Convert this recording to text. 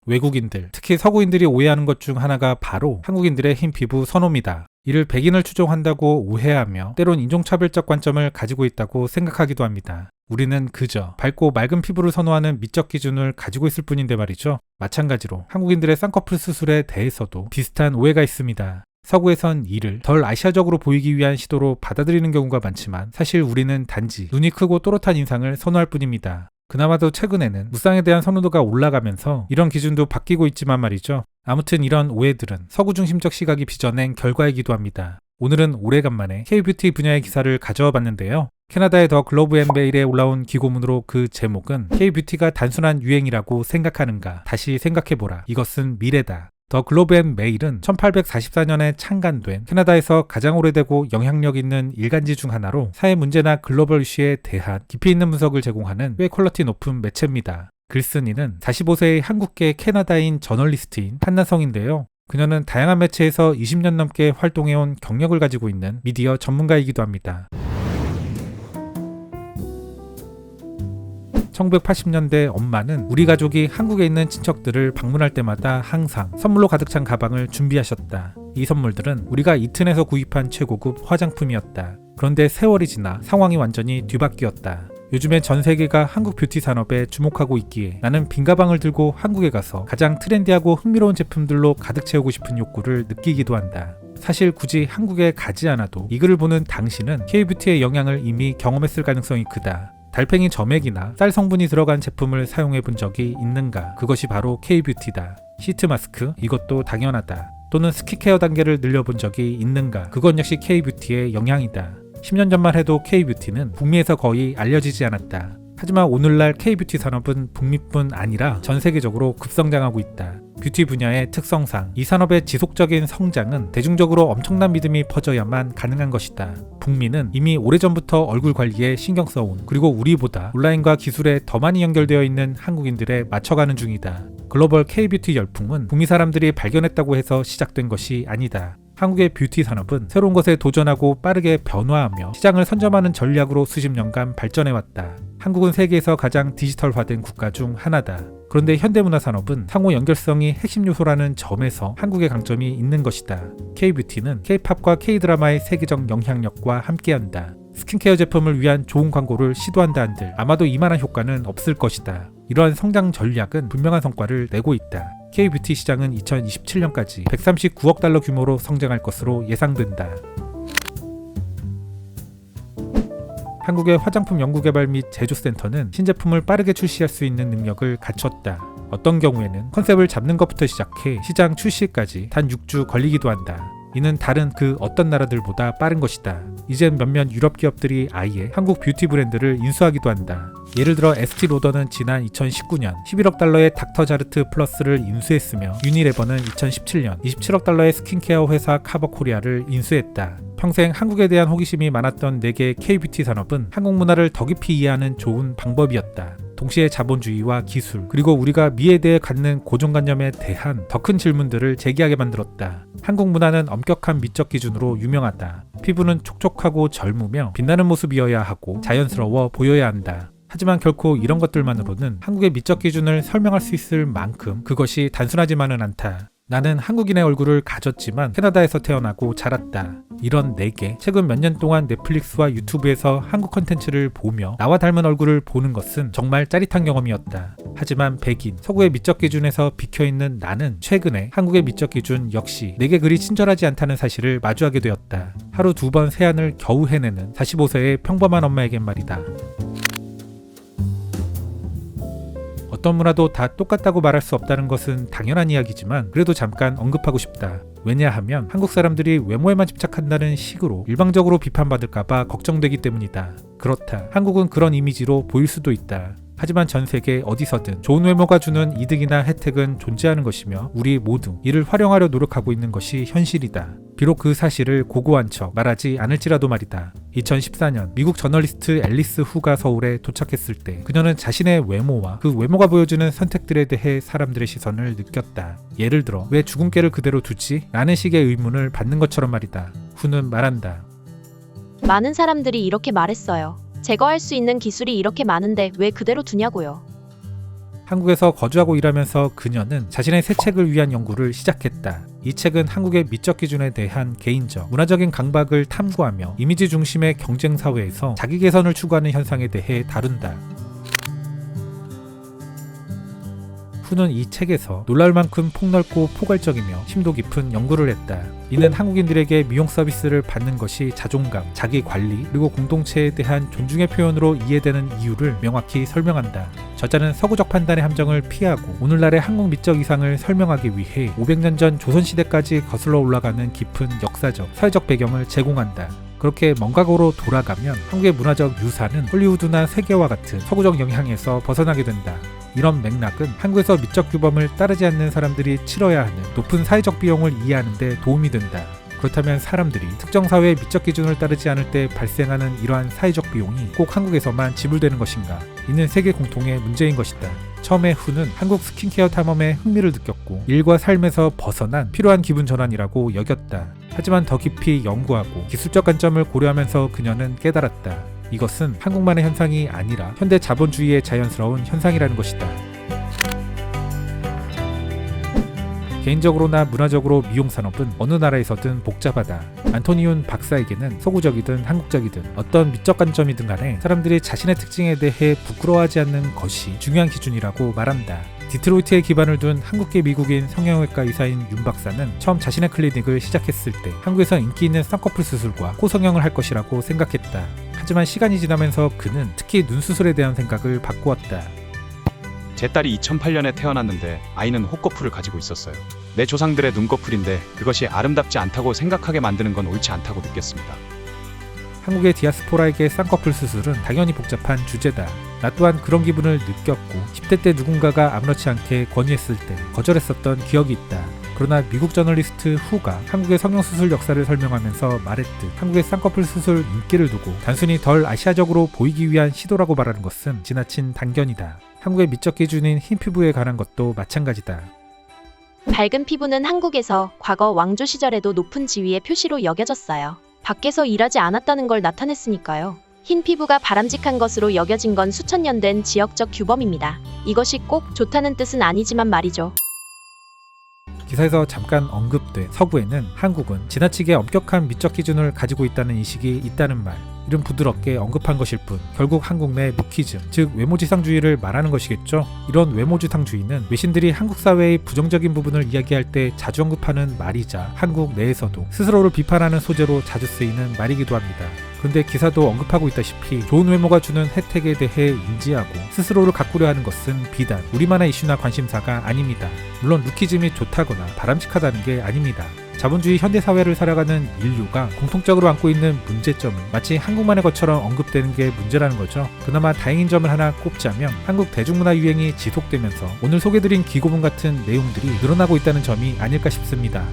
외국인들, 특히 서구인들이 오해하는 것 중 하나가 바로 한국인들의 흰 피부 선호입니다. 이를 백인을 추종한다고 오해하며 때론 인종차별적 관점을 가지고 있다고 생각하기도 합니다. 우리는 그저 밝고 맑은 피부를 선호하는 미적 기준을 가지고 있을 뿐인데 말이죠. 마찬가지로 한국인들의 쌍꺼풀 수술에 대해서도 비슷한 오해가 있습니다. 서구에선 이를 덜 아시아적으로 보이기 위한 시도로 받아들이는 경우가 많지만 사실 우리는 단지 눈이 크고 또렷한 인상을 선호할 뿐입니다. 그나마도 최근에는 무쌍에 대한 선호도가 올라가면서 이런 기준도 바뀌고 있지만 말이죠. 아무튼 이런 오해들은 서구 중심적 시각이 빚어낸 결과이기도 합니다. 오늘은 오래간만에 K-뷰티 분야의 기사를 가져와 봤는데요. 캐나다의 더 글로브 앤 메일에 올라온 기고문으로 그 제목은 K-뷰티가 단순한 유행이라고 생각하는가? 다시 생각해보라. 이것은 미래다. 더 글로브 앤 메일은 1844년에 창간된 캐나다에서 가장 오래되고 영향력 있는 일간지 중 하나로 사회 문제나 글로벌 이슈에 대한 깊이 있는 분석을 제공하는 꽤 퀄리티 높은 매체입니다. 글쓴이는 45세의 한국계 캐나다인 저널리스트인 한나성인데요. 그녀는 다양한 매체에서 20년 넘게 활동해온 경력을 가지고 있는 미디어 전문가이기도 합니다. 1980년대 엄마는 우리 가족이 한국에 있는 친척들을 방문할 때마다 항상 선물로 가득 찬 가방을 준비하셨다. 이 선물들은 우리가 이튼에서 구입한 최고급 화장품이었다. 그런데 세월이 지나 상황이 완전히 뒤바뀌었다. 요즘엔 전 세계가 한국 뷰티 산업에 주목하고 있기에 나는 빈 가방을 들고 한국에 가서 가장 트렌디하고 흥미로운 제품들로 가득 채우고 싶은 욕구를 느끼기도 한다. 사실 굳이 한국에 가지 않아도 이 글을 보는 당신은 K-뷰티의 영향을 이미 경험했을 가능성이 크다. 달팽이 점액이나 쌀 성분이 들어간 제품을 사용해 본 적이 있는가? 그것이 바로 K-뷰티다. 시트 마스크? 이것도 당연하다. 또는 스킨케어 단계를 늘려본 적이 있는가? 그것 역시 K-뷰티의 영향이다. 10년 전만 해도 K-뷰티는 북미에서 거의 알려지지 않았다. 하지만 오늘날 K-뷰티 산업은 북미뿐 아니라 전 세계적으로 급성장하고 있다. 뷰티 분야의 특성상 이 산업의 지속적인 성장은 대중적으로 엄청난 믿음이 퍼져야만 가능한 것이다. 북미는 이미 오래전부터 얼굴 관리에 신경 써온, 그리고 우리보다 온라인과 기술에 더 많이 연결되어 있는 한국인들에 맞춰가는 중이다. 글로벌 K-뷰티 열풍은 북미 사람들이 발견했다고 해서 시작된 것이 아니다. 한국의 뷰티 산업은 새로운 것에 도전하고 빠르게 변화하며 시장을 선점하는 전략으로 수십 년간 발전해왔다. 한국은 세계에서 가장 디지털화된 국가 중 하나다. 그런데 현대문화 산업은 상호 연결성이 핵심 요소라는 점에서 한국의 강점이 있는 것이다. K-뷰티는 K-팝과 K-드라마의 세계적 영향력과 함께한다. 스킨케어 제품을 위한 좋은 광고를 시도한다 한들 아마도 이만한 효과는 없을 것이다. 이러한 성장 전략은 분명한 성과를 내고 있다. K-뷰티 시장은 2027년까지 139억 달러 규모로 성장할 것으로 예상된다. 한국의 화장품 연구개발 및 제조센터는 신제품을 빠르게 출시할 수 있는 능력을 갖췄다. 어떤 경우에는 컨셉을 잡는 것부터 시작해 시장 출시까지 단 6주 걸리기도 한다. 이는 다른 그 어떤 나라들보다 빠른 것이다. 이젠 몇몇 유럽 기업들이 아예 한국 뷰티 브랜드를 인수하기도 한다. 예를 들어 에스티로더는 지난 2019년 11억 달러의 닥터자르트 플러스를 인수했으며 유니레버는 2017년 27억 달러의 스킨케어 회사 카버코리아를 인수했다. 평생 한국에 대한 호기심이 많았던 내게 K-뷰티 산업은 한국 문화를 더 깊이 이해하는 좋은 방법이었다. 동시에 자본주의와 기술, 그리고 우리가 미에 대해 갖는 고정관념에 대한 더 큰 질문들을 제기하게 만들었다. 한국 문화는 엄격한 미적 기준으로 유명하다. 피부는 촉촉하고 젊으며 빛나는 모습이어야 하고 자연스러워 보여야 한다. 하지만 결코 이런 것들만으로는 한국의 미적 기준을 설명할 수 있을 만큼 그것이 단순하지만은 않다. 나는 한국인의 얼굴을 가졌지만 캐나다에서 태어나고 자랐다. 이런 내게 최근 몇 년 동안 넷플릭스와 유튜브에서 한국 컨텐츠를 보며 나와 닮은 얼굴을 보는 것은 정말 짜릿한 경험이었다. 하지만 백인, 서구의 미적 기준에서 비켜있는 나는 최근에 한국의 미적 기준 역시 내게 그리 친절하지 않다는 사실을 마주하게 되었다. 하루 2번 세안을 겨우 해내는 45세의 평범한 엄마에겐 말이다. 어떤 문화도 다 똑같다고 말할 수 없다는 것은 당연한 이야기지만 그래도 잠깐 언급하고 싶다. 왜냐하면 한국 사람들이 외모에만 집착한다는 식으로 일방적으로 비판받을까봐 걱정되기 때문이다. 그렇다. 한국은 그런 이미지로 보일 수도 있다. 하지만 전 세계 어디서든 좋은 외모가 주는 이득이나 혜택은 존재하는 것이며 우리 모두 이를 활용하려 노력하고 있는 것이 현실이다. 비록 그 사실을 고고한 척 말하지 않을지라도 말이다. 2014년 미국 저널리스트 앨리스 후가 서울에 도착했을 때 그녀는 자신의 외모와 그 외모가 보여주는 선택들에 대해 사람들의 시선을 느꼈다. 예를 들어 왜 주근깨를 그대로 두지? 라는 식의 의문을 받는 것처럼 말이다. 후는 말한다. 많은 사람들이 이렇게 말했어요. 제거할 수 있는 기술이 이렇게 많은데 왜 그대로 두냐고요. 한국에서 거주하고 일하면서 그녀는 자신의 새 책을 위한 연구를 시작했다. 이 책은 한국의 미적 기준에 대한 개인적, 문화적인 강박을 탐구하며 이미지 중심의 경쟁 사회에서 자기 개선을 추구하는 현상에 대해 다룬다. 후는 이 책에서 놀라울 만큼 폭넓고 포괄적이며 심도 깊은 연구를 했다. 이는 한국인들에게 미용 서비스를 받는 것이 자존감, 자기 관리, 그리고 공동체에 대한 존중의 표현으로 이해되는 이유를 명확히 설명한다. 저자는 서구적 판단의 함정을 피하고 오늘날의 한국 미적 이상을 설명하기 위해 500년 전 조선시대까지 거슬러 올라가는 깊은 역사적, 사회적 배경을 제공한다. 그렇게 먼 과거로 돌아가면 한국의 문화적 유산은 헐리우드나 세계와 같은 서구적 영향에서 벗어나게 된다. 이런 맥락은 한국에서 미적 규범을 따르지 않는 사람들이 치러야 하는 높은 사회적 비용을 이해하는 데 도움이 된다. 그렇다면 사람들이 특정 사회의 미적 기준을 따르지 않을 때 발생하는 이러한 사회적 비용이 꼭 한국에서만 지불되는 것인가? 이는 세계 공통의 문제인 것이다. 처음에 후는 한국 스킨케어 탐험에 흥미를 느꼈고 일과 삶에서 벗어난 필요한 기분 전환이라고 여겼다. 하지만 더 깊이 연구하고 기술적 관점을 고려하면서 그녀는 깨달았다. 이것은 한국만의 현상이 아니라 현대 자본주의의 자연스러운 현상이라는 것이다. 개인적으로나 문화적으로 미용산업은 어느 나라에서든 복잡하다. 안토니온 박사에게는 서구적이든 한국적이든 어떤 미적 관점이든 간에 사람들이 자신의 특징에 대해 부끄러워하지 않는 것이 중요한 기준이라고 말한다. 디트로이트에 기반을 둔 한국계 미국인 성형외과 의사인 윤 박사는 처음 자신의 클리닉을 시작했을 때 한국에서 인기 있는 쌍꺼풀 수술과 코 성형을 할 것이라고 생각했다. 하지만 시간이 지나면서 그는 특히 눈 수술에 대한 생각을 바꾸었다. 제 딸이 2008년에 태어났는데 아이는 호꺼풀을 가지고 있었어요. 내 조상들의 눈꺼풀인데 그것이 아름답지 않다고 생각하게 만드는 건 옳지 않다고 느꼈습니다. 한국의 디아스포라에게 쌍꺼풀 수술은 당연히 복잡한 주제다. 나 또한 그런 기분을 느꼈고 10대 때 누군가가 아무렇지 않게 권유했을 때 거절했었던 기억이 있다. 그러나 미국 저널리스트 후가 한국의 성형수술 역사를 설명하면서 말했듯 한국의 쌍꺼풀 수술 인기를 두고 단순히 덜 아시아적으로 보이기 위한 시도라고 말하는 것은 지나친 단견이다. 한국의 미적 기준인 흰 피부에 관한 것도 마찬가지다. 밝은 피부는 한국에서 과거 왕조 시절에도 높은 지위의 표시로 여겨졌어요. 밖에서 일하지 않았다는 걸 나타냈으니까요. 흰 피부가 바람직한 것으로 여겨진 건 수천 년 된 지역적 규범입니다. 이것이 꼭 좋다는 뜻은 아니지만 말이죠. 기사에서 잠깐 언급돼 서구에는 한국은 지나치게 엄격한 미적 기준을 가지고 있다는 인식이 있다는 말, 이름 부드럽게 언급한 것일 뿐 결국 한국 내 무키즘, 즉 외모지상주의를 말하는 것이겠죠. 이런 외모지상주의는 외신들이 한국 사회의 부정적인 부분을 이야기할 때 자주 언급하는 말이자 한국 내에서도 스스로를 비판하는 소재로 자주 쓰이는 말이기도 합니다. 그런데 기사도 언급하고 있다시피 좋은 외모가 주는 혜택에 대해 인지하고 스스로를 가꾸려 하는 것은 비단 우리만의 이슈나 관심사가 아닙니다. 물론 루키즘이 좋다거나 바람직하다는 게 아닙니다. 자본주의 현대사회를 살아가는 인류가 공통적으로 안고 있는 문제점은 마치 한국만의 것처럼 언급되는 게 문제라는 거죠. 그나마 다행인 점을 하나 꼽자면 한국 대중문화 유행이 지속되면서 오늘 소개드린 기고문 같은 내용들이 늘어나고 있다는 점이 아닐까 싶습니다.